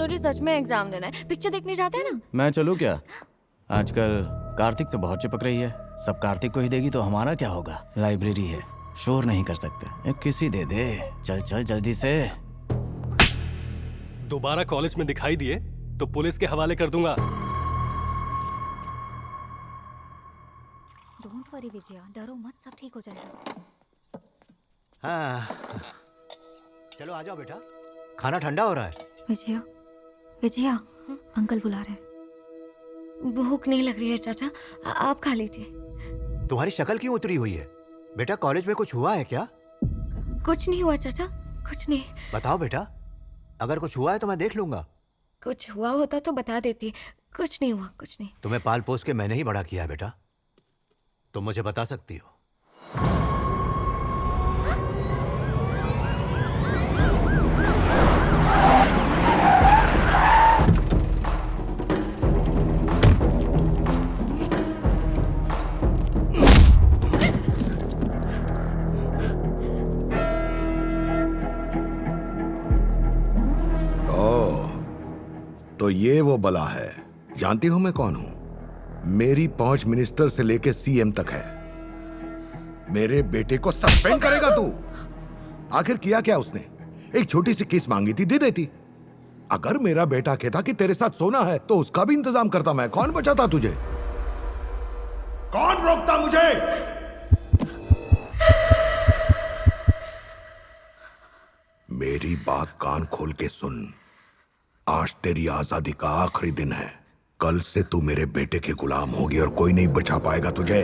तुझे सच में एग्जाम देना है, पिक्चर देखने जाते हैं ना। मैं चलूँ क्या? आजकल कार्तिक से बहुत चिपक रही है। सब कार्तिक को ही देगी तो हमारा क्या होगा? लाइब्रेरी है, शोर नहीं कर सकते। एक किसी दे दे। चल चल जल्दी से। दोबारा कॉलेज में दिखाई दिए तो पुलिस के हवाले कर दूंगा। डोंट वरी विजया, डरो मत, सब ठीक हो जाएगा। हाँ, चलो आ जाओ बेटा, खाना ठंडा हो रहा है। विजया, विजया, अंकल बुला रहे। भूख नहीं लग रही है चाचा, आप खा लीजिए। तुम्हारी शक्ल क्यों उतरी हुई है बेटा? कॉलेज में कुछ हुआ है क्या? कुछ नहीं हुआ चाचा, कुछ नहीं। बताओ बेटा, अगर कुछ हुआ है तो मैं देख लूंगा। कुछ हुआ होता तो बता देती। कुछ नहीं हुआ, कुछ नहीं। तुम्हें पाल पोस के मैंने ही बड़ा किया है बेटा, तुम मुझे बता सकती हो। तो ये वो बला है। जानती हूं मैं कौन हूं? मेरी पहुंच मिनिस्टर से लेके सीएम तक है। मेरे बेटे को सस्पेंड करेगा तू? आखिर किया क्या उसने? एक छोटी सी किस मांगी थी, दे देती। अगर मेरा बेटा कहता कि तेरे साथ सोना है तो उसका भी इंतजाम करता मैं। कौन बचाता तुझे? कौन रोकता मुझे? मेरी बात कान खोल के सुन। आज तेरी आजादी का आखिरी दिन है। कल से तू मेरे बेटे के गुलाम होगी और कोई नहीं बचा पाएगा तुझे।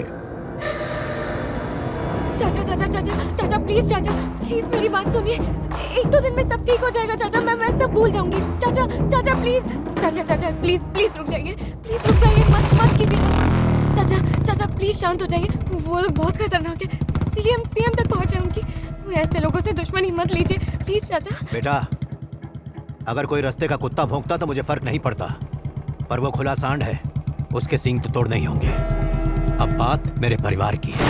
चाचा चाचा चाचा चाचा प्लीज, चाचा प्लीज मेरी बात सुनिए। एक दो दिन में सब ठीक हो जाएगा चाचा, मैं सब भूल जाऊंगी। चाचा चाचा प्लीज, चाचा चाचा प्लीज प्लीज रुक जाइए, प्लीज रुक जाइए, मत कीजिए। चाचा चाचा प्लीज शांत हो जाइए, वो लोग बहुत खतरनाक है। सीएम तक पहुंचे उनकी। ऐसे लोगों से दुश्मनी मत लीजिए प्लीज चाचा। बेटा, अगर कोई रास्ते का कुत्ता भौंकता तो मुझे फर्क नहीं पड़ता, पर वो खुला सांड है, उसके सींग तो तोड़ नहीं होंगे। अब बात मेरे परिवार की है।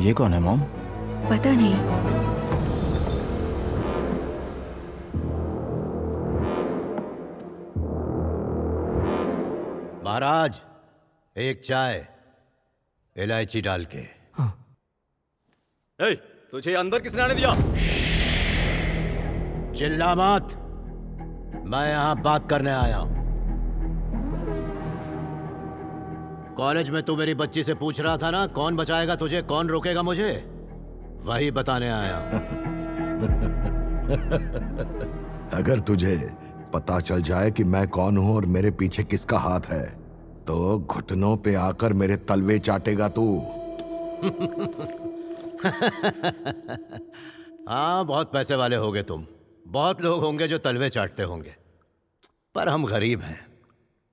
ये कौन है मॉम? पता नहीं। महाराज, एक चाय इलायची डाल के। ए, तुझे अंदर किसने आने दिया? चिल्ला मत, मैं यहां बात करने आया हूं। कॉलेज में तू मेरी बच्ची से पूछ रहा था ना, कौन बचाएगा तुझे, कौन रोकेगा मुझे? वही बताने आया हूं। अगर तुझे पता चल जाए कि मैं कौन हूं और मेरे पीछे किसका हाथ है तो घुटनों पे आकर मेरे तलवे चाटेगा तू। हाँ, बहुत पैसे वाले होगे तुम, बहुत लोग होंगे जो तलवे चाटते होंगे, पर हम गरीब हैं।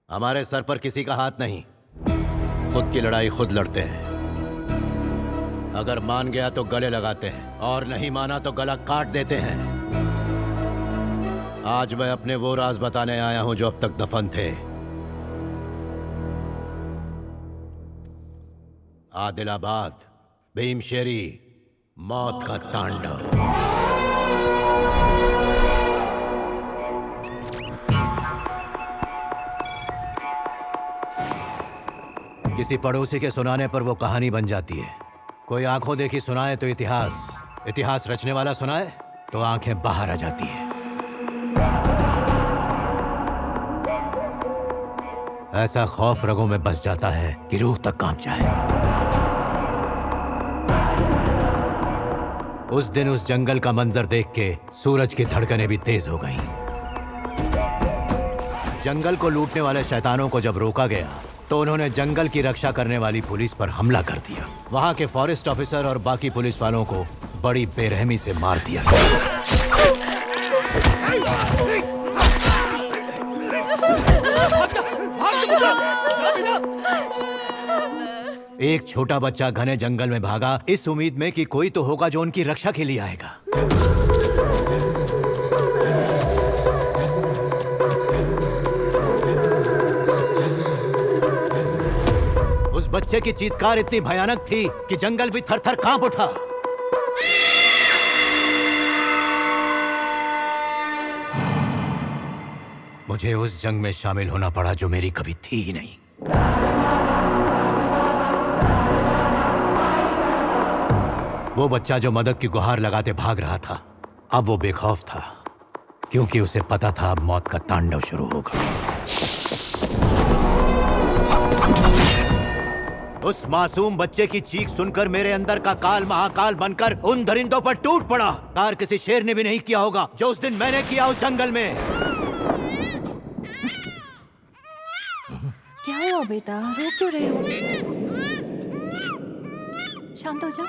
हमारे सर पर किसी का हाथ नहीं, खुद की लड़ाई खुद लड़ते हैं। अगर मान गया तो गले लगाते हैं और नहीं माना तो गला काट देते हैं। आज मैं अपने वो राज बताने आया हूं जो अब तक दफन थे। आदिलाबाद, भीमशेरी, मौत का तांडव। किसी पड़ोसी के सुनाने पर वो कहानी बन जाती है। कोई आंखों देखी सुनाए तो इतिहास रचने वाला सुनाए तो आंखें बाहर आ जाती है। ऐसा खौफ रगों में बस जाता है कि रूह तक कांप जाए। उस दिन उस जंगल का मंजर देख के सूरज की धड़कनें भी तेज हो गईं। जंगल को लूटने वाले शैतानों को जब रोका गया तो उन्होंने जंगल की रक्षा करने वाली पुलिस पर हमला कर दिया। वहां के फॉरेस्ट ऑफिसर और बाकी पुलिस वालों को बड़ी बेरहमी से मार दिया गया। एक छोटा बच्चा घने जंगल में भागा इस उम्मीद में कि कोई तो होगा जो उनकी रक्षा के लिए आएगा। उस बच्चे की चीत्कार इतनी भयानक थी कि जंगल भी थर-थर कांप उठा। मुझे उस जंग में शामिल होना पड़ा जो मेरी कभी थी ही नहीं। वो बच्चा जो मदद की गुहार लगाते भाग रहा था, अब वो बेखौफ था, क्योंकि उसे पता था अब मौत का तांडव शुरू होगा। उस मासूम बच्चे की चीख सुनकर मेरे अंदर का काल महाकाल बनकर उन दरिंदों पर टूट पड़ा। कार किसी शेर ने भी नहीं किया होगा जो उस दिन मैंने किया उस जंगल में। क्या हुआ बेटा, रो क्यों रहे हो? शांत हो जाओ।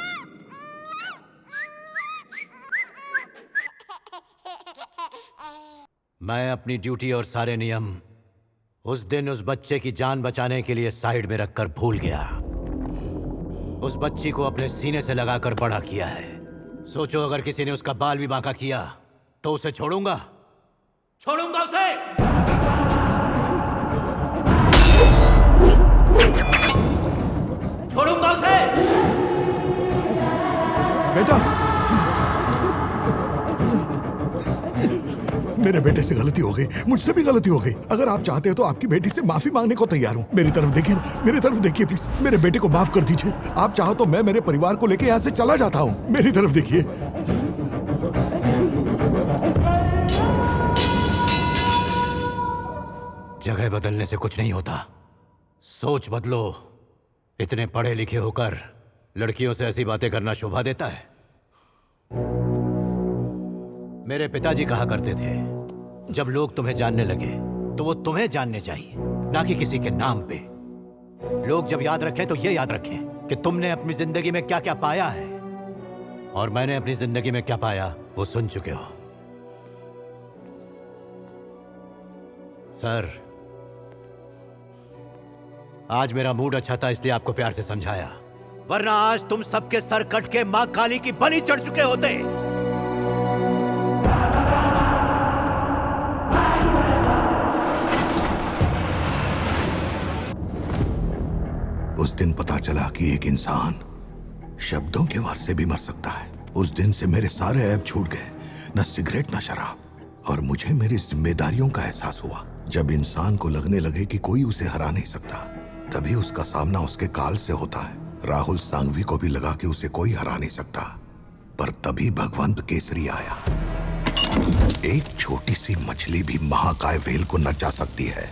मैं अपनी ड्यूटी और सारे नियम उस दिन उस बच्चे की जान बचाने के लिए साइड में रखकर भूल गया। उस बच्ची को अपने सीने से लगाकर बड़ा किया है। सोचो अगर किसी ने उसका बाल भी बांका किया तो उसे छोड़ूंगा उसे। छोड़ूंगा उसे। बेटा, मेरे बेटे से गलती हो गई, मुझसे भी गलती हो गई। अगर आप चाहते हो तो आपकी बेटी से माफी मांगने को तैयार हूँ। मेरी तरफ देखिए, मेरी तरफ देखिए प्लीज। मेरे बेटे को माफ कर दीजिए। आप चाहो तो मैं मेरे परिवार को लेकर यहाँ से चला जाता हूँ। मेरी तरफ देखिए। जगह बदलने से कुछ नहीं होता, सोच बदलो। इतने पढ़े लिखे होकर लड़कियों से ऐसी बातें करना शोभा देता है? मेरे पिताजी कहा करते थे, जब लोग तुम्हें जानने लगे तो वो तुम्हें जानने चाहिए, ना कि किसी के नाम पे। लोग जब याद रखें तो ये याद रखें कि तुमने अपनी जिंदगी में क्या क्या पाया है, और मैंने अपनी जिंदगी में क्या पाया वो सुन चुके हो। सर, आज मेरा मूड अच्छा था इसलिए आपको प्यार से समझाया, वरना आज तुम सबके सर कट के मां काली की बलि चढ़ चुके होते। उस दिन पता चला कि एक इंसान शब्दों के वार से भी मर सकता है। उस दिन से मेरे सारे ऐब छूट गए, न सिगरेट न शराब, और मुझे मेरी जिम्मेदारियों का एहसास हुआ। जब इंसान को लगने लगे कि कोई उसे हरा नहीं सकता, तभी उसका सामना उसके काल से होता है। राहुल सांघवी को भी लगा कि उसे कोई हरा नहीं सकता, पर तभी भगवंत केसरी आया। एक छोटी सी मछली भी महाकाय व्हेल को नचा सकती है,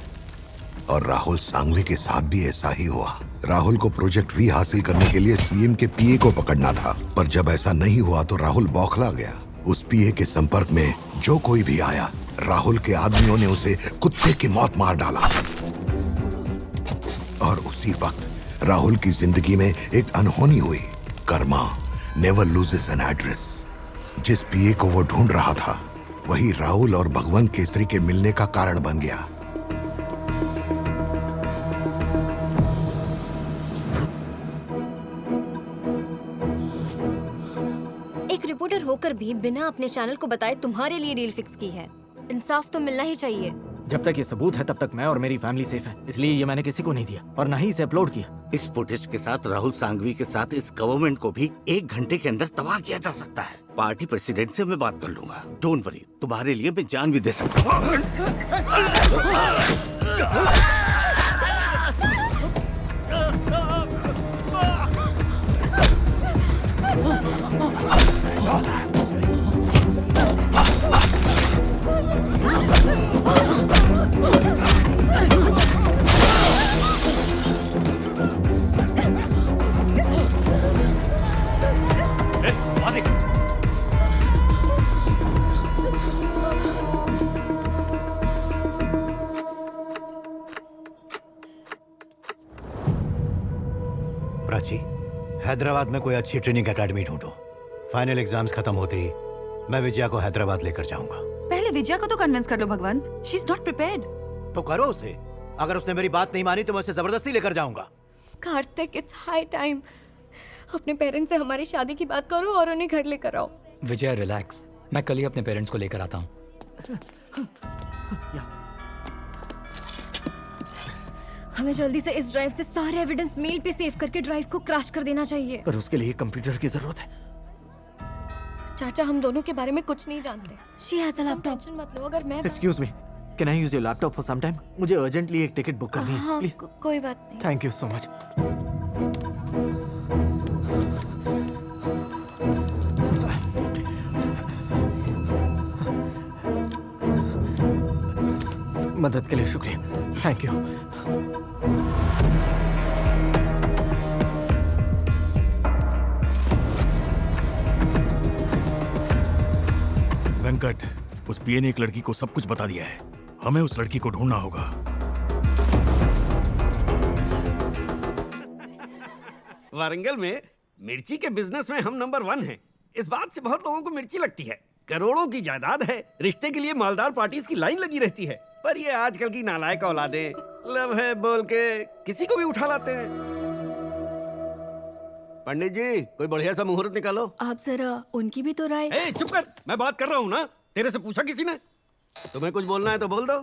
और राहुल सांघवी के साथ भी ऐसा ही हुआ। राहुल को प्रोजेक्ट वी हासिल करने के लिए सीएम के पीए को पकड़ना था, पर जब ऐसा नहीं हुआ तो राहुल बौखला गया। उस पीए के संपर्क में जो कोई भी आया, राहुल के आदमियों ने उसे कुत्ते की मौत मार डाला। और उसी वक्त राहुल की जिंदगी में एक अनहोनी हुई। Karma never loses an address. जिस पीए को वो ढूंढ रहा था, वही राहुल और भगवंत केसरी के मिलने का कारण बन गया। रिपोर्टर होकर भी बिना अपने चैनल को बताए तुम्हारे लिए डील फिक्स की है। इंसाफ तो मिलना ही चाहिए। जब तक ये सबूत है तब तक मैं और मेरी फैमिली सेफ है, इसलिए ये मैंने किसी को नहीं दिया और ना ही इसे अपलोड किया। इस फुटेज के साथ राहुल सांघवी के साथ इस गवर्नमेंट को भी 1 घंटे के अंदर तबाह किया जा सकता है। पार्टी प्रेसिडेंट से मैं बात कर लूंगा। डोंट वरी, तुम्हारे लिए मैं जान भी दे सकता हूँ। प्राची, हैदराबाद में कोई अच्छी ट्रेनिंग एकेडमी ढूंढो। फाइनल एग्जाम्स खत्म होते ही मैं विजया को हैदराबाद लेकर जाऊंगा। पहले विजया को तो कन्विंस कर लो Bhagwant. She is not prepared. तो करो उसे। अगर उसने मेरी बात नहीं मानी तो मैं उसे जबरदस्ती लेकर जाऊंगा। Kartik, it's high time. अपने पेरेंट्स से हमारी शादी की बात करो और उन्हें घर लेकर आओ। विजय रिलैक्स, मैं कल ही अपने पेरेंट्स को लेकर आता हूँ। हमें जल्दी से इस ड्राइव से सारे एविडेंस मेल पे सेव करके ड्राइव को क्रैश कर देना चाहिए। पर उसके लिए कंप्यूटर की जरूरत है। चाचा, हम दोनों के बारे में कुछ नहीं जानते। She has a laptop. Tension मत लो, अगर मैं excuse me, can I use your laptop for some time? मुझे अर्जेंटली एक टिकट बुक करनी है, हाँ, प्लीज। कोई बात नहीं। Thank you so much. मदद के लिए शुक्रिया, थैंक यू। वेंकट, उस पीए ने एक लड़की को सब कुछ बता दिया है। हमें उस लड़की को ढूंढना होगा। वारंगल में मिर्ची के बिजनेस में हम नंबर 1 हैं। इस बात से बहुत लोगों को मिर्ची लगती है। करोड़ों की जायदाद है, रिश्ते के लिए मालदार पार्टीज की लाइन लगी रहती है। पर ये आजकल की नालायक औलादे लव है बोल के किसी को भी उठा लाते हैं। पंडित जी, कोई बढ़िया सा मुहूर्त निकालो। आप जरा उनकी भी तो राय। ए, चुप कर, मैं बात कर रहा हूँ ना। तेरे से पूछा किसी ने? तुम्हें कुछ बोलना है तो बोल दो।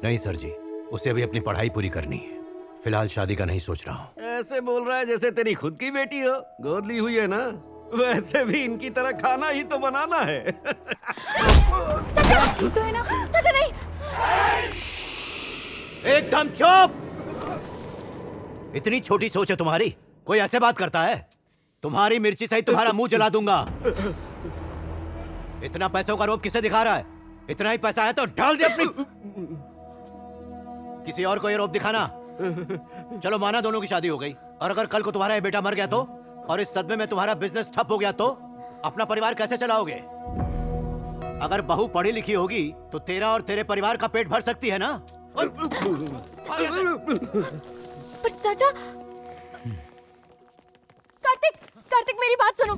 नहीं सर जी, उसे अभी अपनी पढ़ाई पूरी करनी है। फिलहाल शादी का नहीं सोच रहा हूँ। ऐसे बोल रहा है जैसे तेरी खुद की बेटी हो। गोद ली हुई है ना? वैसे भी इनकी तरह खाना ही तो बनाना है। चाचा, तो है ना? चाचा नहीं। एकदम चुप। इतनी छोटी सोच है तुम्हारी? कोई ऐसे बात करता है? तुम्हारी मिर्ची सहित तुम्हारा मुंह जला दूंगा। इतना पैसों का रोब किसे दिखा रहा है? इतना ही पैसा है तो डाल दे अपनी। किसी और को ये रोब दिखाना। चलो माना दोनों की शादी हो गई, और अगर कल को तुम्हारा ये बेटा मर गया तो, और इस सदमे में तुम्हारा बिजनेस ठप हो गया तो अपना परिवार कैसे चलाओगे? अगर बहू पढ़ी लिखी होगी तो तेरा और तेरे परिवार का पेट भर सकती है ना? पर चाचा, कार्तिक, कार्तिक मेरी बात सुनो।